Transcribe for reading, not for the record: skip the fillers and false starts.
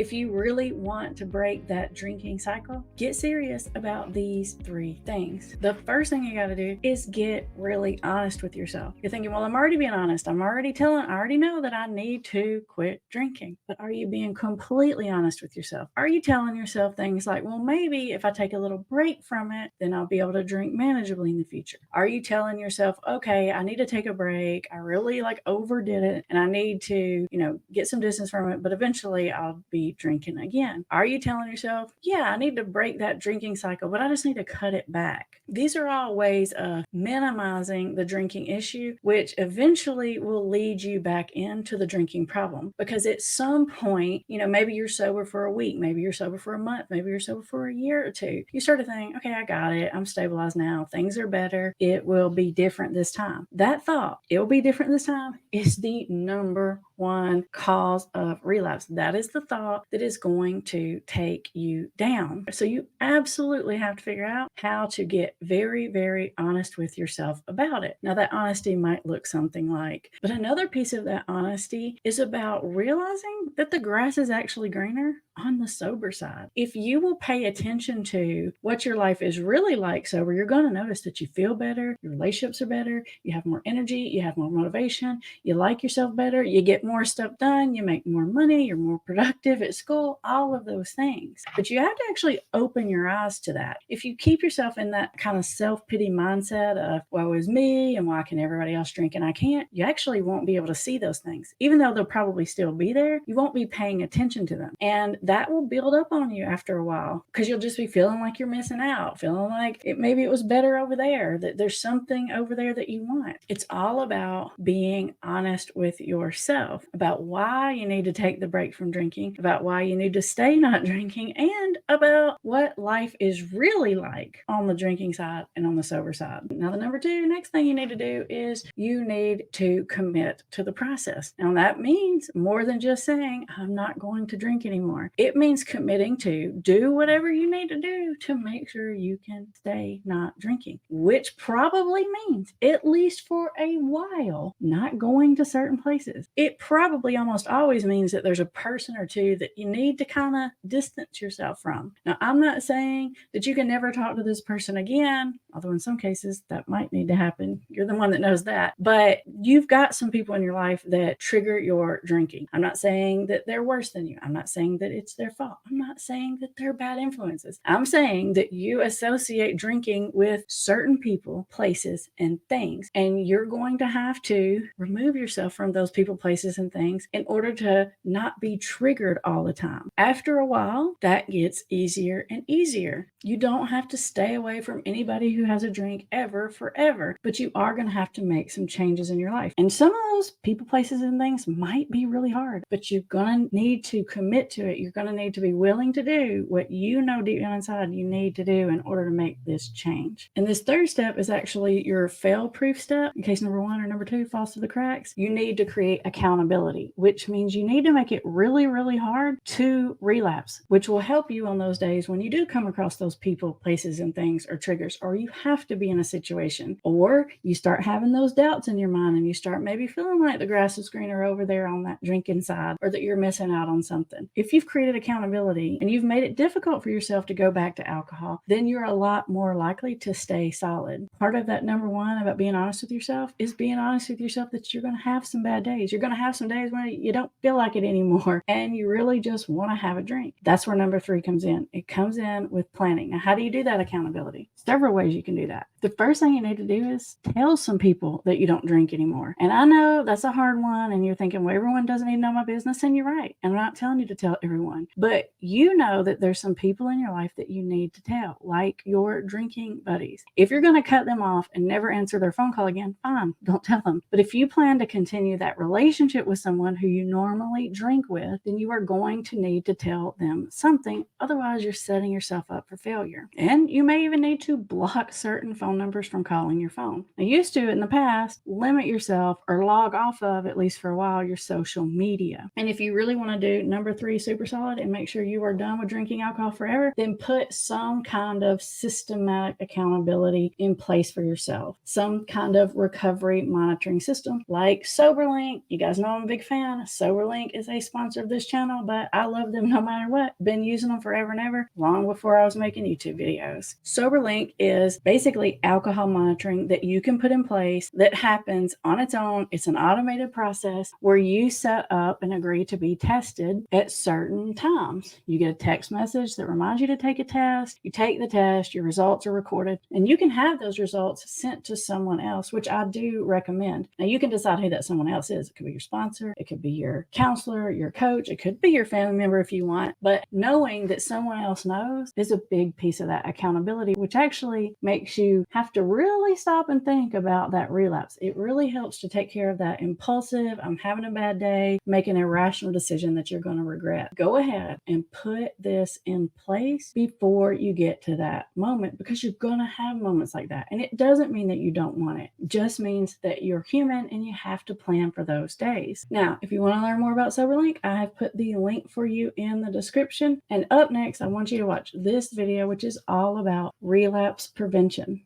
If you really want to break that drinking cycle, get serious about these 3 things. The first thing you got to do is get really honest with yourself. You're thinking, well, I'm already being honest. I already know that I need to quit drinking. But are you being completely honest with yourself? Are you telling yourself things like, well, maybe if I take a little break from it, then I'll be able to drink manageably in the future? Are you telling yourself, okay, I need to take a break. I really overdid it and I need to, get some distance from it, but eventually I'll be drinking again? Are you telling yourself, yeah, I need to break that drinking cycle, but I just need to cut it back? These are all ways of minimizing the drinking issue, which eventually will lead you back into the drinking problem. Because at some point, maybe you're sober for a week, maybe you're sober for a month, maybe you're sober for a year or two. You start to think, okay, I got it. I'm stabilized now. Things are better. It will be different this time. That thought, it will be different this time, is the number one cause of relapse. That is the thought that is going to take you down. So you absolutely have to figure out how to get very, very honest with yourself about it. Now, that honesty might look something like, but another piece of that honesty is about realizing that the grass is actually greener on the sober side. If you will pay attention to what your life is really like sober, you're going to notice that you feel better, your relationships are better, you have more energy, you have more motivation, you like yourself better, you get more stuff done, you make more money, you're more productive at school, all of those things. But you have to actually open your eyes to that. If you keep yourself in that kind of self-pity mindset of, woe is me, and why can everybody else drink and I can't, you actually won't be able to see those things. Even though they'll probably still be there, you won't be paying attention to them. And that will build up on you after a while, because you'll just be feeling like you're missing out, feeling like maybe it was better over there, that there's something over there that you want. It's all about being honest with yourself about why you need to take the break from drinking, about why you need to stay not drinking, and about what life is really like on the drinking side and on the sober side. Now, the next thing you need to do is you need to commit to the process. Now, that means more than just saying, I'm not going to drink anymore. It means committing to do whatever you need to do to make sure you can stay not drinking, which probably means, at least for a while, not going to certain places. It probably almost always means that there's a person or two that you need to kind of distance yourself from. Now, I'm not saying that you can never talk to this person again, although in some cases that might need to happen. You're the one that knows that. But you've got some people in your life that trigger your drinking. I'm not saying that they're worse than you. I'm not saying that it's their fault. I'm not saying that they're bad influences. I'm saying that you associate drinking with certain people, places, and things. And you're going to have to remove yourself from those people, places, and things in order to not be triggered all the time. After a while, that gets easier and easier. You don't have to stay away from anybody who has a drink forever, but you are going to have to make some changes in your life. And some of those people, places, and things might be really hard, but you're going to need to commit to it. You're going to need to be willing to do what you know deep down inside you need to do in order to make this change. And this third step is actually your fail-proof step. In case number 1 or number 2 falls through the cracks, you need to create accountability, which means you need to make it really, really hard to relapse, which will help you on those days when you do come across those people, places, and things or triggers, or you have to be in a situation, or you start having those doubts in your mind and you start maybe feeling like the grass is greener over there on that drinking side, or that you're missing out on something. If you've created accountability and you've made it difficult for yourself to go back to alcohol, then you're a lot more likely to stay solid. Part of that number 1 about being honest with yourself is being honest with yourself that you're going to have some bad days. You're going to have some days when you don't feel like it anymore and you really just want to have a drink. That's where number 3 comes in. It comes in with planning. Now, how do you do that accountability? Several ways you can do that. The first thing you need to do is tell some people that you don't drink anymore. And I know that's a hard one, and you're thinking, well, everyone doesn't need to know my business, and you're right. And I'm not telling you to tell everyone, but you know that there's some people in your life that you need to tell, like your drinking buddies. If you're going to cut them off and never answer their phone call again, fine, don't tell them. But if you plan to continue that relationship with someone who you normally drink with, then you are going to need to tell them something. Otherwise, Otherwise, you're setting yourself up for failure. And you may even need to block certain phone numbers from calling your phone. Now, used to in the past, limit yourself or log off of, at least for a while, your social media. And if you really want to do number 3 super solid and make sure you are done with drinking alcohol forever, then put some kind of systematic accountability in place for yourself. Some kind of recovery monitoring system like SoberLink. You guys know I'm a big fan. SoberLink is a sponsor of this channel, but I love them no matter what. Been using them forever and ever, long before I was making YouTube videos. SoberLink is basically alcohol monitoring that you can put in place that happens on its own. It's an automated process where you set up and agree to be tested at certain times. You get a text message that reminds you to take a test. You take the test, your results are recorded, and you can have those results sent to someone else, which I do recommend. Now, you can decide who that someone else is. It could be your sponsor, it could be your counselor, your coach, it could be your family member if you want. But knowing that someone else knows is a big piece of that accountability, which actually makes you have to really stop and think about that relapse. It really helps to take care of that impulsive, I'm having a bad day, make an irrational decision that you're going to regret. Go ahead and put this in place before you get to that moment, because you're going to have moments like that. And it doesn't mean that you don't want it. It just means that you're human and you have to plan for those days. Now, if you want to learn more about SoberLink, I have put the link for you in the description. And up next, I want you to watch this video, which is all about relapse prevention.